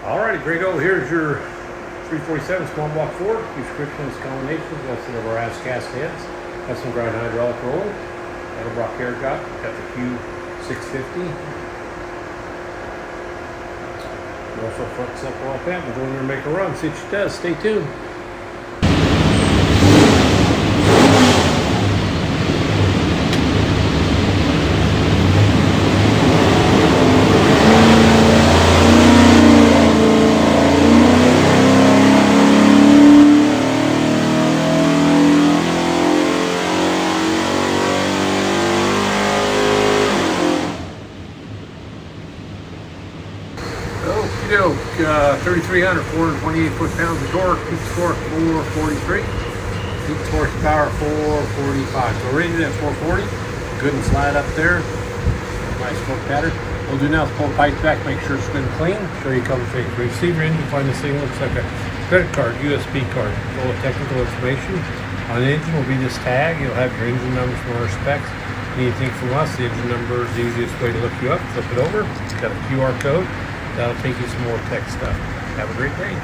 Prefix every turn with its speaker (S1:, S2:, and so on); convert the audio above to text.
S1: Alrighty, Grego, here's your 347 small block Ford. Descriptions, combinations, got some of our ass cast heads, got some grind hydraulic roller, Edelbrock air got the Q650. Moroso front simple like that. We'll go in there and make a run, see what she does. Stay tuned. Okie-doke, 3,300, 428 foot-pounds of torque, peak torque 443, peak horsepower 445. So rated at 440, good and flat up there. Nice torque pattern. What we'll do now is pull the pipes back, make sure it's good and clean, show you a couple things. Receiver in, you find this thing looks like a credit card, USB card, full of technical information. On the engine will be this tag. You'll have your engine numbers from our specs. Anything from us, the engine number is the easiest way to look you up. Flip it over, it's got a QR code. That'll take you some more tech stuff. Have a great day.